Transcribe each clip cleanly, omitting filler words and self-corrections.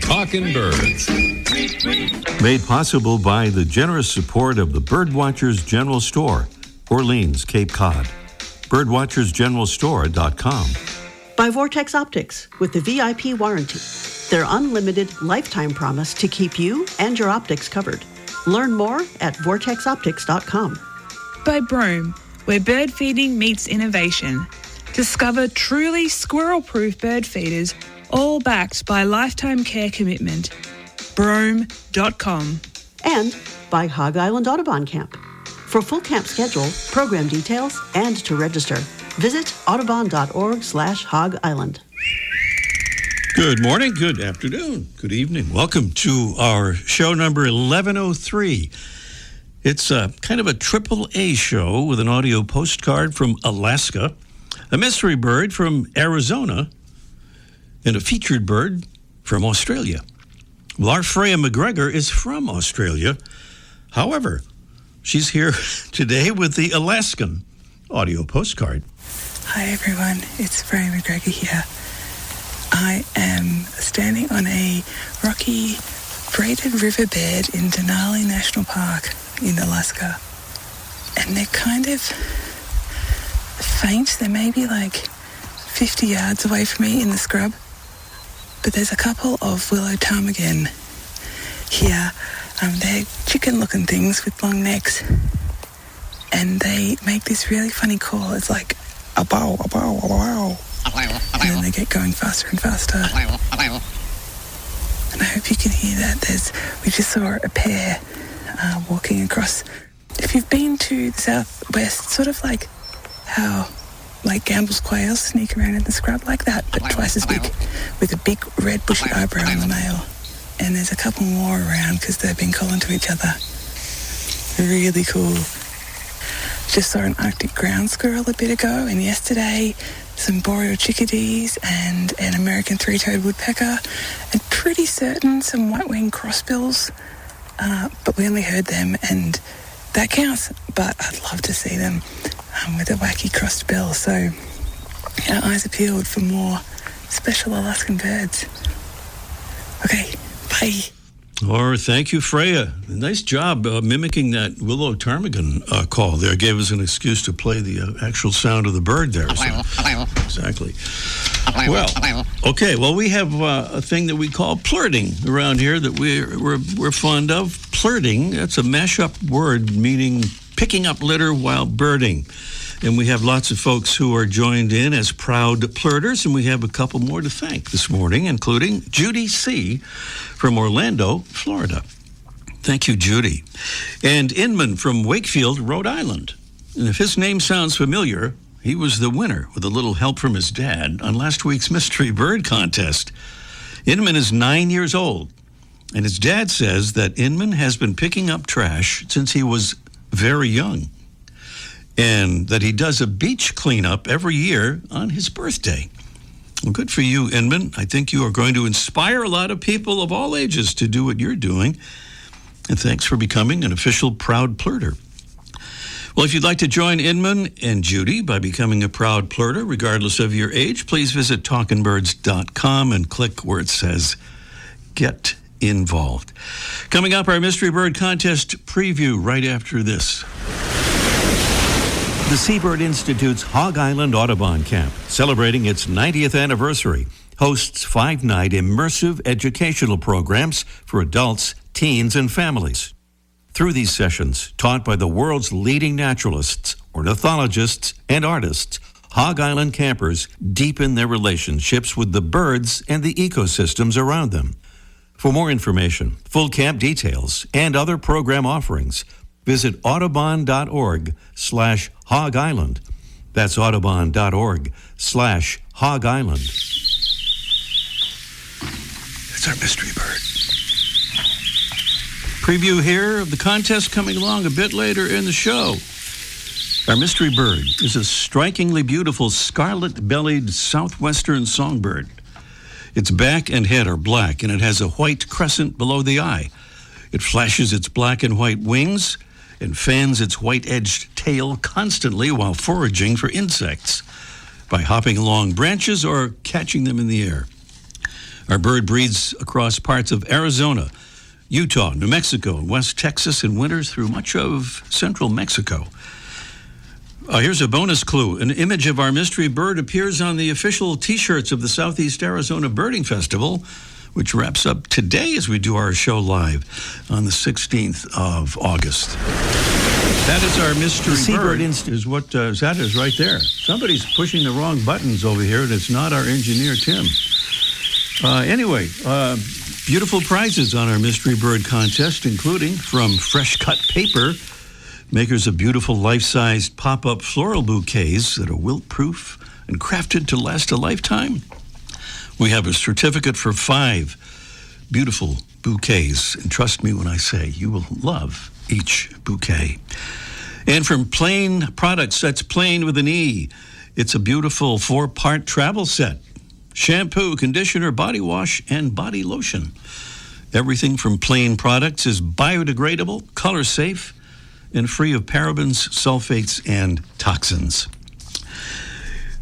Talking Birds. Made possible by the generous support of the Birdwatchers General Store, Orleans, Cape Cod. Birdwatchersgeneralstore.com. By Vortex Optics with the VIP warranty. Their unlimited lifetime promise to keep you and your optics covered. Learn more at vortexoptics.com. By Brome, where bird feeding meets innovation. Discover truly squirrel-proof bird feeders, all backed by lifetime care commitment. Brome.com. And by Hog Island Audubon Camp. For full camp schedule, program details, and to register, visit audubon.org/Hog Island. Good morning, good afternoon, good evening. Welcome to our show number 1103. It's kind of a triple-A show with an audio postcard from Alaska, a mystery bird from Arizona, and a featured bird from Australia. Well, our Freya McGregor is from Australia. However, she's here today with the Alaskan audio postcard. Hi everyone, it's Freya McGregor here. I am standing on a rocky braided riverbed in Denali National Park in Alaska. And they're kind of faint. They're maybe like 50 yards away from me in the scrub. But there's a couple of willow ptarmigan here. They're chicken-looking things with long necks. And they make this really funny call. It's like, a bow, a bow, a bow. And then they get going faster and faster. And I hope you can hear that. We just saw a pair walking across. If you've been to the southwest, sort of like how Gambel's quails sneak around in the scrub like that, but twice as big, with a big red bushy eyebrow on the male. And there's a couple more around because they've been calling to each other. Really cool. Just saw an Arctic ground squirrel a bit ago, and yesterday some boreal chickadees and an American three-toed woodpecker, and pretty certain some white-winged crossbills, but we only heard them, and that counts. But I'd love to see them with a wacky crossed bill. So our eyes are peeled for more special Alaskan birds. Okay, bye. Or thank you, Freya. Nice job mimicking that willow ptarmigan call there. Gave us an excuse to play the actual sound of the bird there. So. Exactly. Well, okay. Well, we have a thing that we call plurting around here that we're fond of. Plurting, that's a mashup word meaning picking up litter while birding. And we have lots of folks who are joined in as proud plurters, and we have a couple more to thank this morning, including Judy C. from Orlando, Florida. Thank you, Judy. And Inman from Wakefield, Rhode Island. And if his name sounds familiar, he was the winner with a little help from his dad on last week's Mystery Bird Contest. Inman is 9 years old, and his dad says that Inman has been picking up trash since he was very young, and that he does a beach cleanup every year on his birthday. Well, good for you, Inman. I think you are going to inspire a lot of people of all ages to do what you're doing. And thanks for becoming an official Proud Plurter. Well, if you'd like to join Inman and Judy by becoming a Proud Plurter, regardless of your age, please visit talkingbirds.com and click where it says Get Involved. Coming up, our Mystery Bird Contest preview right after this. The Seabird Institute's Hog Island Audubon Camp, celebrating its 90th anniversary, hosts 5-night immersive educational programs for adults, teens, and families. Through these sessions, taught by the world's leading naturalists, ornithologists, and artists, Hog Island campers deepen their relationships with the birds and the ecosystems around them. For more information, full camp details, and other program offerings, visit audubon.org/Hog Island. That's audubon.org/Hog Island. It's our mystery bird. Preview here of the contest coming along a bit later in the show. Our mystery bird is a strikingly beautiful scarlet-bellied southwestern songbird. Its back and head are black, and it has a white crescent below the eye. It flashes its black and white wings and fans its white-edged tail constantly while foraging for insects by hopping along branches or catching them in the air. Our bird breeds across parts of Arizona, Utah, New Mexico, and West Texas, and winters through much of central Mexico. Here's a bonus clue. An image of our mystery bird appears on the official T-shirts of the Southeast Arizona Birding Festival, which wraps up today as we do our show live on the 16th of August. That is our mystery bird. Is what that is right there. Somebody's pushing the wrong buttons over here, and it's not our engineer, Tim. Anyway, beautiful prizes on our mystery bird contest, including from Fresh Cut Paper, makers of beautiful life-sized pop-up floral bouquets that are wilt-proof and crafted to last a lifetime. We have a certificate for 5 beautiful bouquets, and trust me when I say you will love each bouquet. And from Plain Products, that's Plain with an E. It's a beautiful 4-part travel set. Shampoo, conditioner, body wash, and body lotion. Everything from Plain Products is biodegradable, color safe, and free of parabens, sulfates, and toxins.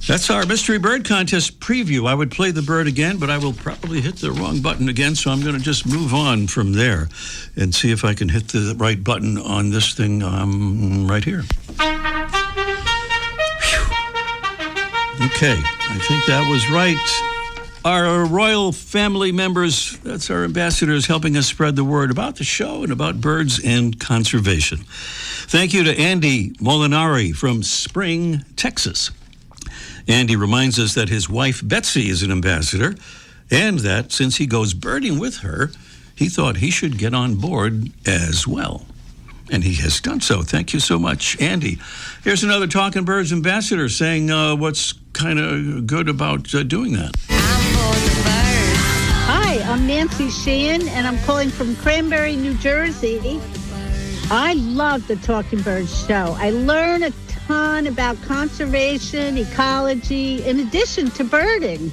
That's our Mystery Bird Contest preview. I would play the bird again, but I will probably hit the wrong button again, so I'm going to just move on from there and see if I can hit the right button on this thing right here. Whew. Okay, I think that was right. Our royal family members, that's our ambassadors, helping us spread the word about the show and about birds and conservation. Thank you to Andy Molinari from Spring, Texas. Andy reminds us that his wife, Betsy, is an ambassador, and that since he goes birding with her, he thought he should get on board as well. And he has done so. Thank you so much, Andy. Here's another Talking Birds ambassador saying what's kind of good about doing that. Hi, I'm Nancy Sheehan, and I'm calling from Cranberry, New Jersey. I love the Talking Birds show. I learn a ton about conservation, ecology, in addition to birding.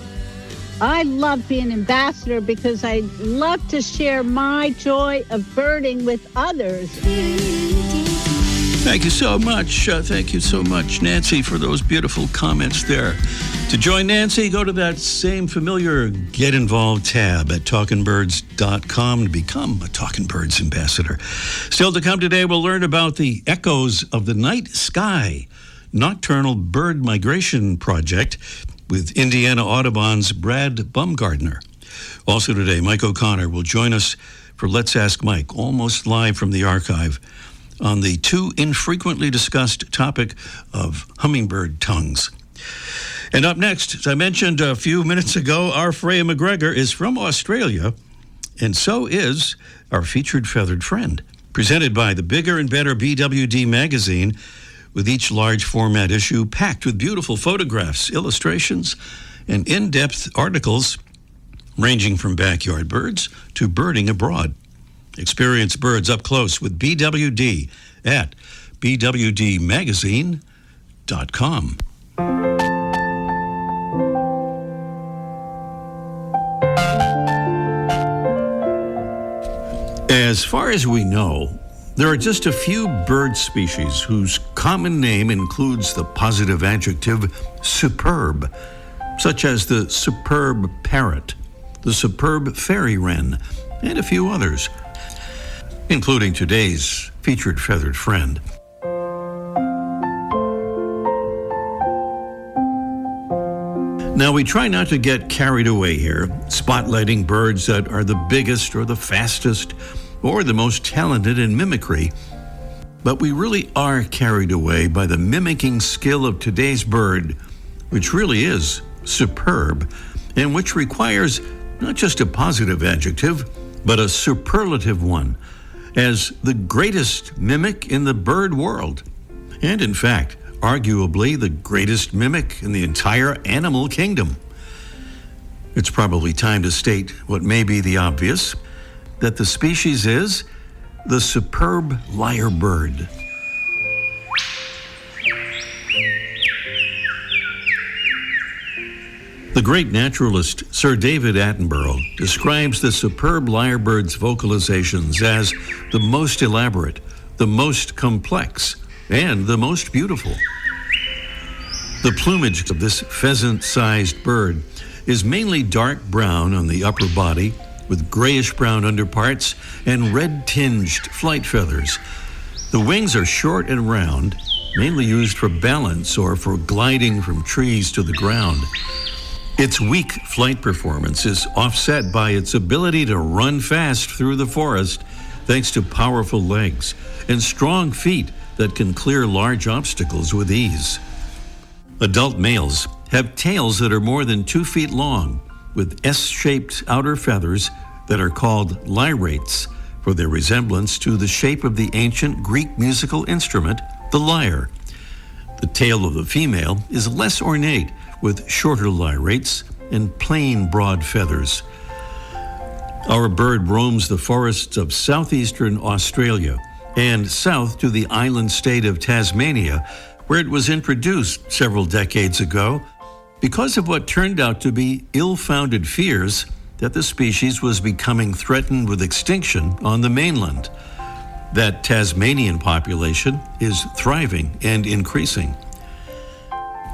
I love being an ambassador because I love to share my joy of birding with others. Thank you so much. Thank you so much, Nancy, for those beautiful comments there. To join Nancy, go to that same familiar Get Involved tab at talkingbirds.com to become a Talking Birds ambassador. Still to come today, we'll learn about the Echoes of the Night Sky Nocturnal Bird Migration Project with Indiana Audubon's Brad Bumgardner. Also today, Mike O'Connor will join us for Let's Ask Mike, almost live from the archive, on the too infrequently discussed topic of hummingbird tongues. And up next, as I mentioned a few minutes ago, our Freya McGregor is from Australia, and so is our featured feathered friend. Presented by the Bigger and Better BWD magazine, with each large format issue packed with beautiful photographs, illustrations, and in-depth articles ranging from backyard birds to birding abroad. Experience birds up close with BWD at bwdmagazine.com. As far as we know, there are just a few bird species whose common name includes the positive adjective superb, such as the superb parrot, the superb fairy wren, and a few others, including today's featured feathered friend. Now, we try not to get carried away here, spotlighting birds that are the biggest or the fastest or the most talented in mimicry, but we really are carried away by the mimicking skill of today's bird, which really is superb, and which requires not just a positive adjective, but a superlative one, as the greatest mimic in the bird world, and in fact, arguably the greatest mimic in the entire animal kingdom. It's probably time to state what may be the obvious, that the species is the superb lyrebird. The great naturalist Sir David Attenborough describes the superb lyrebird's vocalizations as the most elaborate, the most complex, and the most beautiful. The plumage of this pheasant-sized bird is mainly dark brown on the upper body with grayish-brown underparts and red-tinged flight feathers. The wings are short and round, mainly used for balance or for gliding from trees to the ground. Its weak flight performance is offset by its ability to run fast through the forest thanks to powerful legs and strong feet that can clear large obstacles with ease. Adult males have tails that are more than 2 feet long, with S-shaped outer feathers that are called lyrates for their resemblance to the shape of the ancient Greek musical instrument, the lyre. The tail of the female is less ornate, with shorter lyrates and plain broad feathers. Our bird roams the forests of southeastern Australia and south to the island state of Tasmania, where it was introduced several decades ago because of what turned out to be ill-founded fears that the species was becoming threatened with extinction on the mainland. That Tasmanian population is thriving and increasing.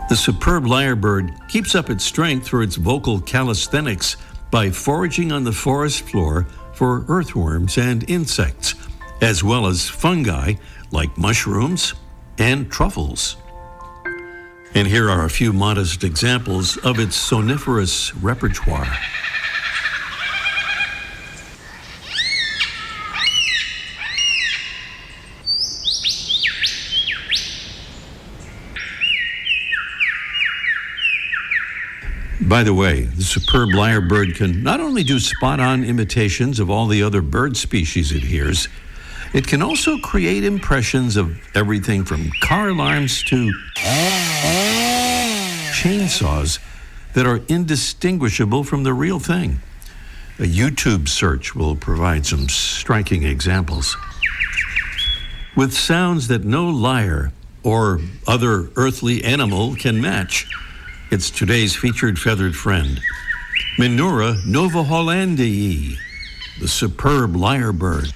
The superb lyrebird keeps up its strength for its vocal calisthenics by foraging on the forest floor for earthworms and insects, as well as fungi like mushrooms and truffles. And here are a few modest examples of its soniferous repertoire. By the way, the superb lyrebird can not only do spot-on imitations of all the other bird species it hears, it can also create impressions of everything from car alarms to chainsaws that are indistinguishable from the real thing. A YouTube search will provide some striking examples. With sounds that no lyre or other earthly animal can match, it's today's featured feathered friend, Menura novahollandii, the superb lyrebird.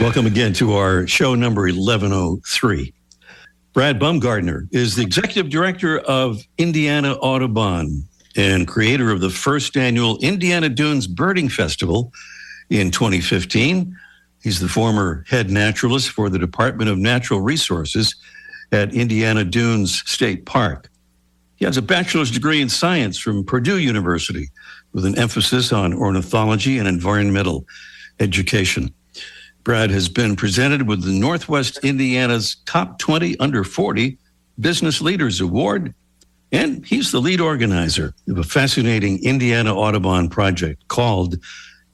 Welcome again to our show number 1103. Brad Baumgartner is the executive director of Indiana Audubon and creator of the first annual Indiana Dunes Birding Festival in 2015. He's the former head naturalist for the Department of Natural Resources at Indiana Dunes State Park. He has a bachelor's degree in science from Purdue University with an emphasis on ornithology and environmental education. Brad has been presented with the Northwest Indiana's Top 20 Under 40 Business Leaders Award, and he's the lead organizer of a fascinating Indiana Audubon project called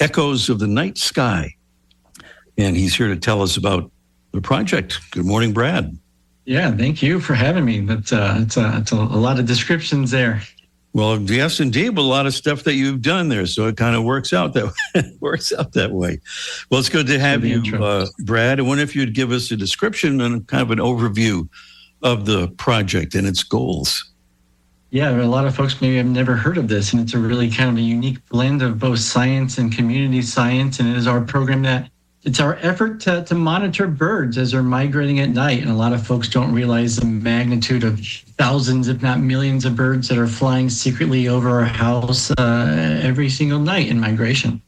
Echoes of the Night Sky. And he's here to tell us about the project. Good morning, Brad. Yeah, thank you for having me. It's a lot of descriptions there. Well, yes, indeed, but a lot of stuff that you've done there, so it kind of works out that way. Well, it's good to have you, Brad. I wonder if you'd give us a description and kind of an overview of the project and its goals. Yeah, a lot of folks maybe have never heard of this, and it's a really kind of a unique blend of both science and community science, and it is our program that it's our effort to monitor birds as they're migrating at night. And a lot of folks don't realize the magnitude of thousands, if not millions of birds that are flying secretly over our house every single night in migration.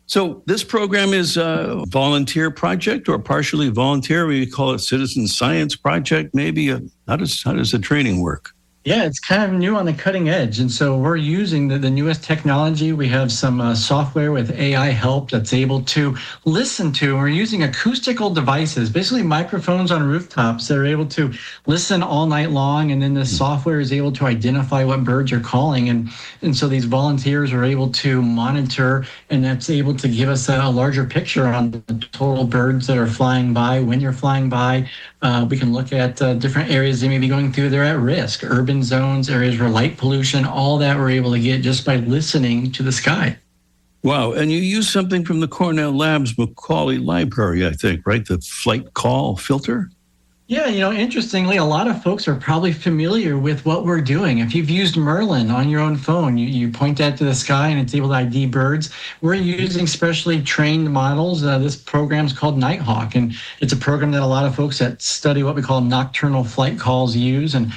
So this program is a volunteer project or partially volunteer. We call it citizen science project, maybe. How does the training work? Yeah, it's kind of new on the cutting edge. And so we're using the newest technology. We have some software with AI help that's able to listen to. We're using acoustical devices, basically microphones on rooftops that are able to listen all night long. And then the software is able to identify what birds are calling. And so these volunteers are able to monitor, and that's able to give us a larger picture on the total birds that are flying by, when you're flying by. We can look at different areas they may be going through. They're at risk, urban zones, areas where light pollution, all that we're able to get just by listening to the sky. Wow. And you use something from the Cornell Labs Macaulay Library, I think, right? The flight call filter? Yeah, interestingly, a lot of folks are probably familiar with what we're doing. If you've used Merlin on your own phone, you point that to the sky and it's able to ID birds. We're using specially trained models. This program is called Nighthawk, and it's a program that a lot of folks that study what we call nocturnal flight calls use. And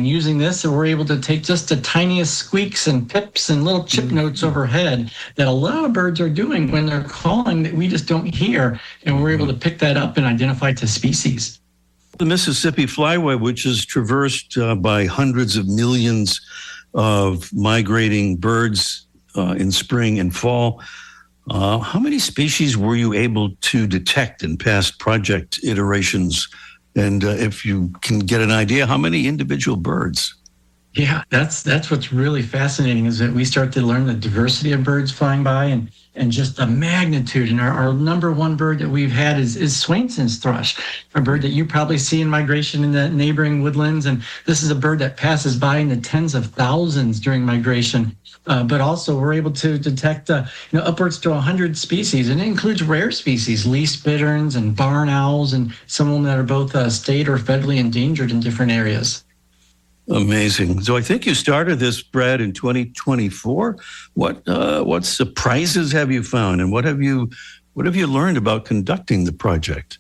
using this, we're able to take just the tiniest squeaks and pips and little chip notes overhead that a lot of birds are doing when they're calling that we just don't hear. And we're able to pick that up and identify it to species. The Mississippi Flyway, which is traversed by hundreds of millions of migrating birds in spring and fall, how many species were you able to detect in past project iterations? And if you can get an idea, how many individual birds? Yeah, that's what's really fascinating is that we start to learn the diversity of birds flying by and just the magnitude. And our number one bird that we've had is Swainson's thrush, a bird that you probably see in migration in the neighboring woodlands. And this is a bird that passes by in the tens of thousands during migration. But also we're able to detect upwards to 100 species, and it includes rare species, least bitterns and barn owls, and some of them that are both state or federally endangered in different areas. Amazing. So I think you started this, Brad, in 2024. What surprises have you found, and what have you learned about conducting the project?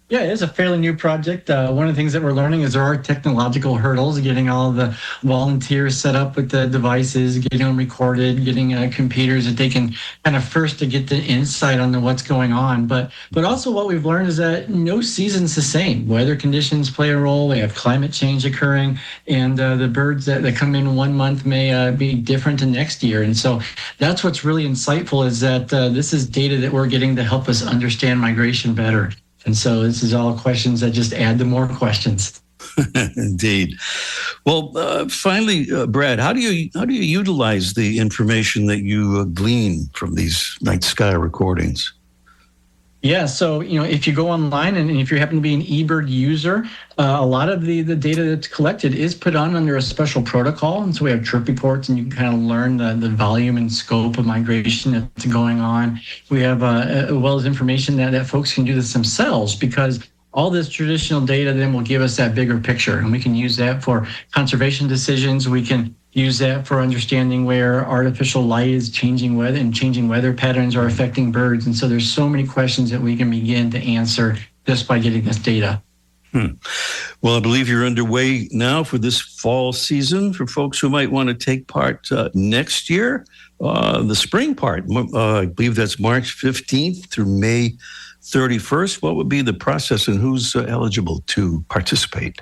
Yeah, it is a fairly new project. One of the things that we're learning is there are technological hurdles, getting all the volunteers set up with the devices, getting them recorded, getting computers that they can kind of first to get the insight on what's going on. But also what we've learned is that no season's the same. Weather conditions play a role. We have climate change occurring, and the birds that come in 1 month may be different the next year. And so that's what's really insightful is that this is data that we're getting to help us understand migration better. And so this is all questions that just add to more questions. Indeed. Well, finally, Brad, how do you utilize the information that you glean from these night sky recordings? Yeah, so if you go online and if you happen to be an eBird user, a lot of the data that's collected is put on under a special protocol. And so we have trip reports, and you can kind of learn the volume and scope of migration that's going on. We have as well as information that folks can do this themselves, because all this traditional data then will give us that bigger picture, and we can use that for conservation decisions. We can use that for understanding where artificial light is changing weather, and changing weather patterns are affecting birds. And so there's so many questions that we can begin to answer just by getting this data. Well, I believe you're underway now for this fall season for folks who might want to take part next year. The spring part, I believe that's March 15th through May 31st. What would be the process, and who's eligible to participate?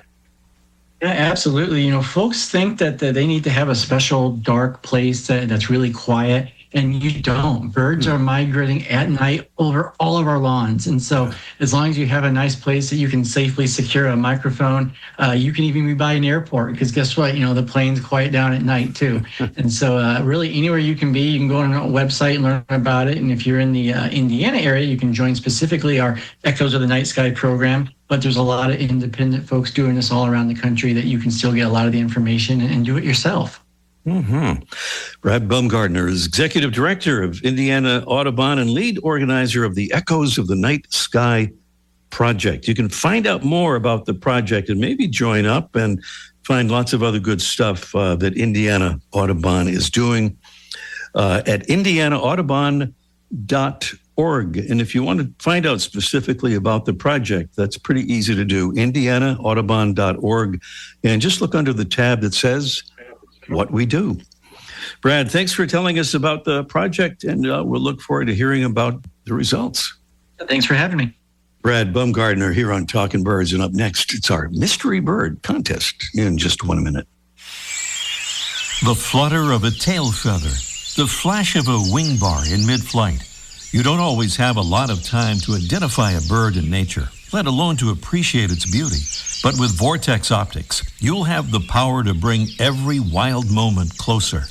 Yeah, absolutely. Folks think that they need to have a special dark place that's really quiet, and you don't. Birds are migrating at night over all of our lawns. And so as long as you have a nice place that you can safely secure a microphone, you can even be by an airport, because guess what? The planes quiet down at night too. And so really anywhere you can be, you can go on our website and learn about it. And if you're in the Indiana area, you can join specifically our Echoes of the Night Sky program. But there's a lot of independent folks doing this all around the country that you can still get a lot of the information and do it yourself. Mm-hmm. Brad Baumgartner is Executive Director of Indiana Audubon and lead organizer of the Echoes of the Night Sky project. You can find out more about the project and maybe join up and find lots of other good stuff that Indiana Audubon is doing at indianaaudubon.org. And if you want to find out specifically about the project, that's pretty easy to do, indianaaudubon.org. And just look under the tab that says What We Do. Brad, thanks for telling us about the project, and we'll look forward to hearing about the results. Thanks for having me. Brad Baumgartner here on Talking Birds, and up next, it's our Mystery Bird contest in just 1 minute. The flutter of a tail feather, the flash of a wing bar in mid-flight. You don't always have a lot of time to identify a bird in nature, let alone to appreciate its beauty. But with Vortex Optics, you'll have the power to bring every wild moment closer.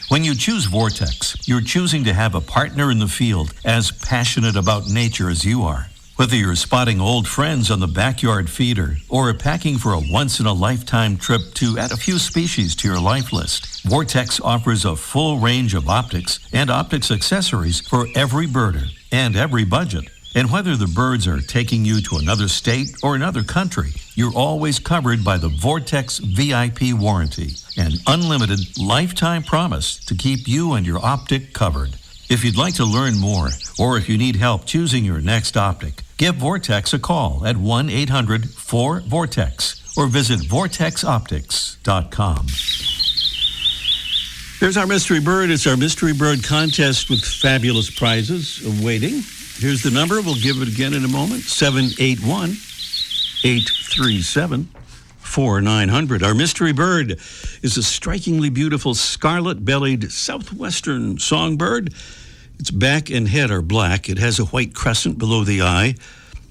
When you choose Vortex, you're choosing to have a partner in the field as passionate about nature as you are. Whether you're spotting old friends on the backyard feeder or packing for a once-in-a-lifetime trip to add a few species to your life list, Vortex offers a full range of optics and optics accessories for every birder and every budget. And whether the birds are taking you to another state or another country, you're always covered by the Vortex VIP warranty, an unlimited lifetime promise to keep you and your optic covered. If you'd like to learn more, or if you need help choosing your next optic, give Vortex a call at 1-800-4VORTEX or visit vortexoptics.com. There's our mystery bird. It's our mystery bird contest with fabulous prizes awaiting. Here's the number. We'll give it again in a moment. 781-837-4900. Our mystery bird is a strikingly beautiful scarlet-bellied southwestern songbird. Its back and head are black. It has a white crescent below the eye.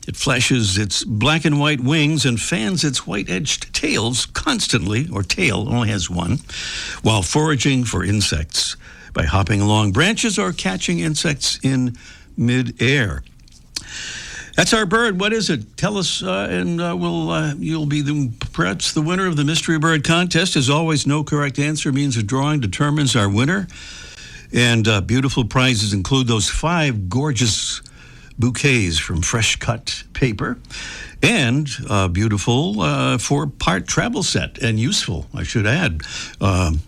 It flashes its black and white wings and fans its white-edged tails constantly, or tail, only has one, while foraging for insects by hopping along branches or catching insects in mid-air. That's our bird. What is it? Tell us, and you'll be perhaps the winner of the Mystery Bird contest. As always, no correct answer means a drawing determines our winner. And beautiful prizes include those 5 gorgeous bouquets from fresh cut paper and beautiful 4-part travel set, and useful, I should add,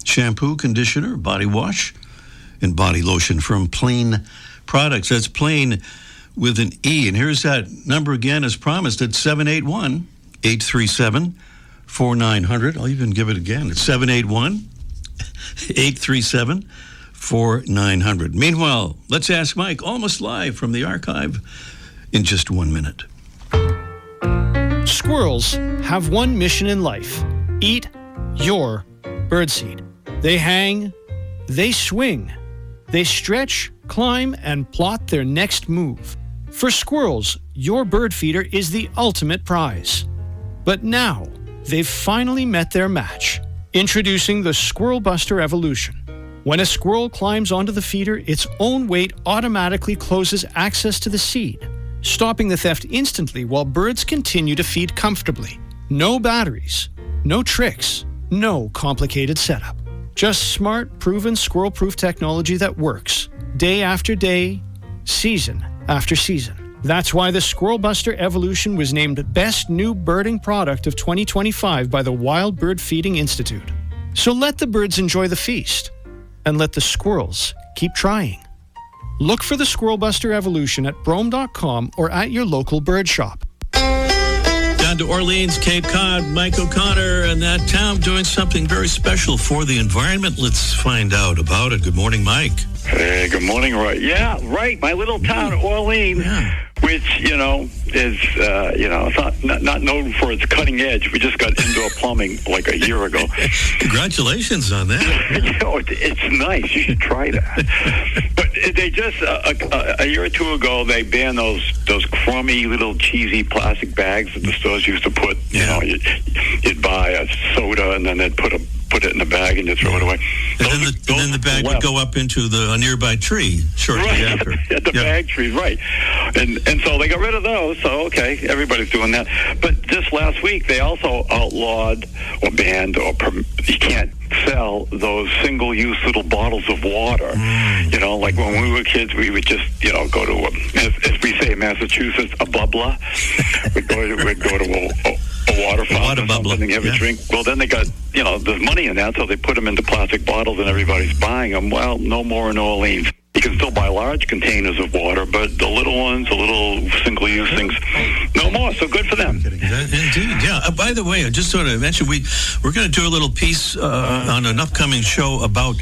shampoo, conditioner, body wash, and body lotion from Plain Products. That's Plain with an E. And here's that number again as promised. It's 781-837-4900. I'll even give it again. It's 781-837-4900. Meanwhile, let's ask Mike, almost live from the archive, in just 1 minute. Squirrels have one mission in life: eat your birdseed. They hang, they swing, they stretch, climb, and plot their next move. For squirrels, your bird feeder is the ultimate prize. But now, they've finally met their match. Introducing the Squirrel Buster Evolution. When a squirrel climbs onto the feeder, its own weight automatically closes access to the seed, stopping the theft instantly while birds continue to feed comfortably. No batteries, no tricks, no complicated setup. Just smart, proven squirrel-proof technology that works day after day, season after season. That's why the Squirrel Buster Evolution was named Best New Birding Product of 2025 by the Wild Bird Feeding Institute. So let the birds enjoy the feast, and let the squirrels keep trying. Look for the Squirrel Buster Evolution at Brome.com or at your local bird shop. Down to Orleans, Cape Cod, Mike O'Connor and that town doing something very special for the environment. Let's find out about it. Good morning, Mike. Hey, good morning, Roy. Yeah, right. My little town, Orleans, which, is, it's not known for its cutting edge. We just got indoor plumbing like a year ago. Congratulations on that. It's nice. You should try that. But they just, a year or two ago, they banned those crummy little cheesy plastic bags that the stores used to put, you'd buy a soda and then they'd put it in a bag and you throw it away. And then the bag would go up into a nearby tree shortly after. At the bag trees, right. And so they got rid of those. So, okay, everybody's doing that. But just last week, they also outlawed or banned or you can't sell those single-use little bottles of water. Like when we were kids, we would just, go to, as we say in Massachusetts, a bubbler. We'd go to a water fountain or something and have a drink. Well, then they got, there's money in that, so they put them into plastic bottles and everybody's buying them. Well, no more in Orleans. You can still buy large containers of water, but the little ones, the little single-use things, no more. So good for them. Indeed, yeah. By the way, I just sort of mentioned we're going to do a little piece on an upcoming show about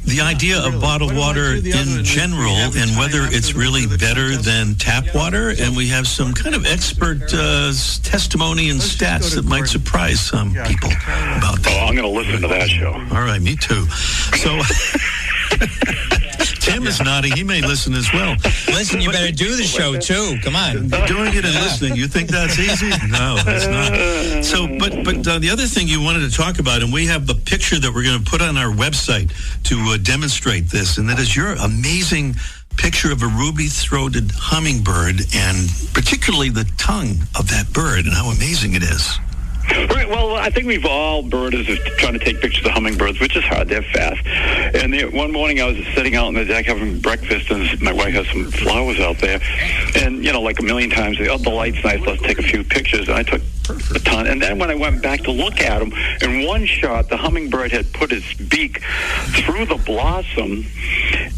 the idea of bottled water in general and whether it's really better than tap water. And we have some kind of expert testimony and stats that might surprise some people about that. Oh, I'm going to listen to that show. All right, me too. So Tim is nodding. He may listen as well. Listen, you better do the show too. Come on. Doing it and listening. You think that's easy? No, that's not. So, but the other thing you wanted to talk about, and we have the picture that we're going to put on our website to demonstrate this, and that is your amazing picture of a ruby-throated hummingbird, and particularly the tongue of that bird and how amazing it is. Right. Well, I think we've all birders is trying to take pictures of hummingbirds, which is hard. They're fast. And one morning I was sitting out on the deck having breakfast, and my wife has some flowers out there. And, like a million times, the light's nice, let's take a few pictures. And I took a ton. And then when I went back to look at them, in one shot, the hummingbird had put its beak through the blossom,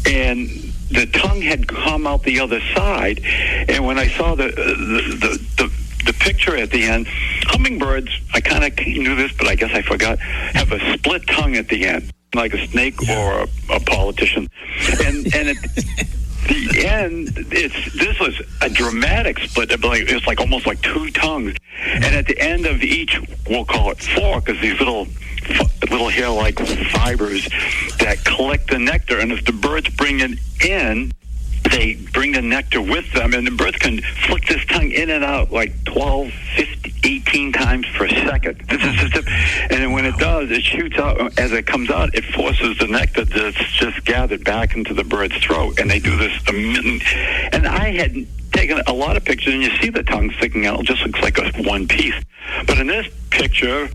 and the tongue had come out the other side. And when I saw the picture at the end, hummingbirds, I kind of knew this, but I guess I forgot, have a split tongue at the end, like a snake or a politician. And at the end, this was a dramatic split. It's like almost like two tongues. And at the end of each, we'll call it fork, is these little hair-like fibers that collect the nectar. And if the birds bring it in, they bring the nectar with them, and the birds can flick this tongue in and out like 12, 15, 18 times per second. And then when it does, it shoots out. As it comes out, it forces the nectar that's just gathered back into the bird's throat. And they do this. And I had taken a lot of pictures, and you see the tongue sticking out. It just looks like one piece. But in this picture,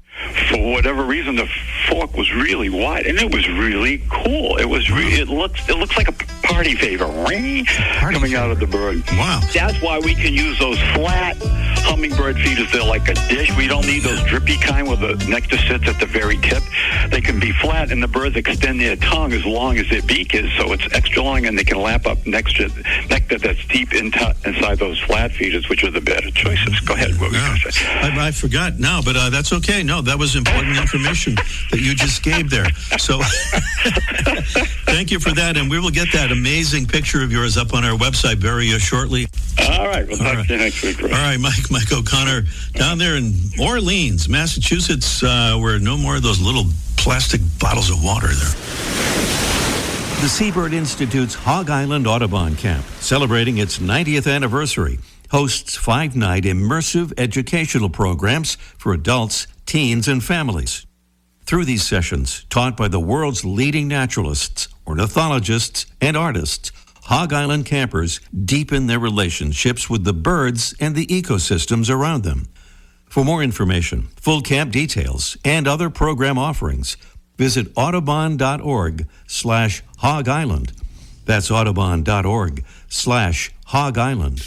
for whatever reason, the fork was really wide, and it was really cool. It was it looks like a party favor coming out of the bird. Wow. That's why we can use those flat hummingbird feeders. They're like a dish. We don't need those drippy kind where the nectar sits at the very tip. They can be flat, and the birds extend their tongue as long as their beak is, so it's extra long, and they can lap up nectar that's deep inside those flat feeders, which are the better choices. Go ahead. What were you going to say? I forgot now, but that's okay. No, that was important information that you just gave there. So thank you for that, and we will get that amazing picture of yours up on our website very shortly. All right. We'll talk to you next week. All right, Mike O'Connor, down there in Orleans, Massachusetts, where no more of those little plastic bottles of water there. The Seabird Institute's Hog Island Audubon Camp, celebrating its 90th anniversary, hosts 5-night immersive educational programs for adults, teens, and families. Through these sessions, taught by the world's leading naturalists, ornithologists, and artists, Hog Island campers deepen their relationships with the birds and the ecosystems around them. For more information, full camp details, and other program offerings, visit audubon.org/Hog Island. That's audubon.org/Hog Island.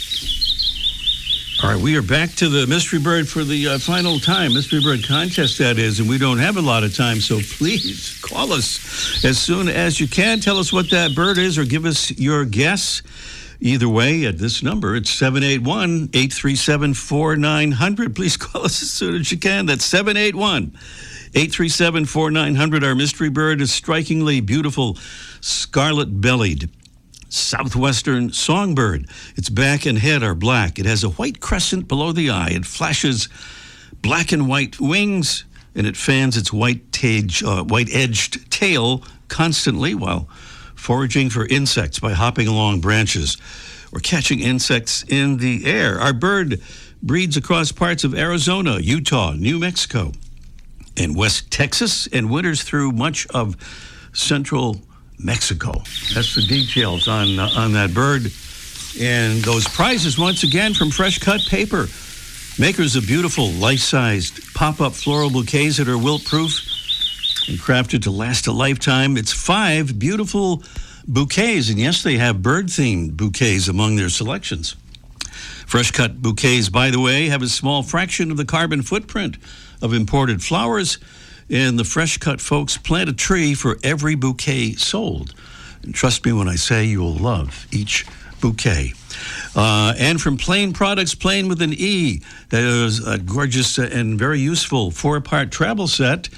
All right, we are back to the Mystery Bird for the final time. Mystery Bird contest, that is, and we don't have a lot of time, so please call us as soon as you can. Tell us what that bird is or give us your guess. Either way, at this number, it's 781-837-4900. Please call us as soon as you can. That's 781-837-4900. Our Mystery Bird is strikingly beautiful, scarlet-bellied southwestern songbird. Its back and head are black. It has a white crescent below the eye. It flashes black and white wings, and it fans its white-edged tail constantly while foraging for insects by hopping along branches or catching insects in the air. Our bird breeds across parts of Arizona, Utah, New Mexico, and West Texas, and winters through much of central Mexico. That's the details on that bird. And those prizes, once again, from Fresh Cut Paper, makers of beautiful life-sized pop-up floral bouquets that are wilt-proof and crafted to last a lifetime. It's 5 beautiful bouquets, and yes, they have bird-themed bouquets among their selections. Fresh Cut bouquets, by the way, have a small fraction of the carbon footprint of imported flowers, and the Fresh Cut folks plant a tree for every bouquet sold. And trust me when I say you will love each bouquet. And from Plain Products, Plain with an E, that is a gorgeous and very useful 4-part travel set.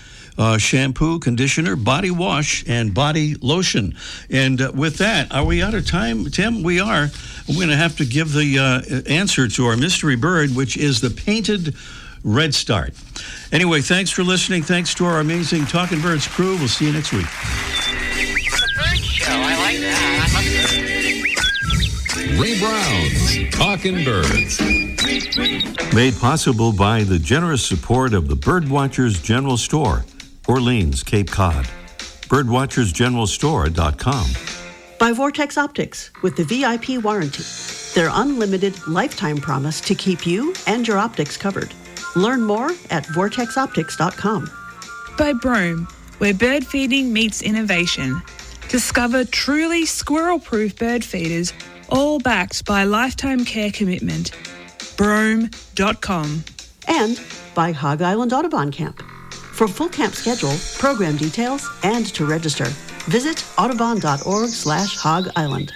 Shampoo, conditioner, body wash, and body lotion. And with that, are we out of time, Tim? We are. We're going to have to give the answer to our mystery bird, which is the painted redstart. Anyway, thanks for listening. Thanks to our amazing Talking Birds crew. We'll see you next week. The bird show. I like that. Ray Brown's Talking Birds. Made possible by the generous support of the Birdwatchers General Store, Orleans, Cape Cod. Birdwatchersgeneralstore.com. By Vortex Optics with the VIP warranty. Their unlimited lifetime promise to keep you and your optics covered. Learn more at vortexoptics.com. By Brome, where bird feeding meets innovation. Discover truly squirrel-proof bird feeders, all backed by a lifetime care commitment. Brome.com. And by Hog Island Audubon Camp. For full camp schedule, program details, and to register, visit audubon.org/Hog Island.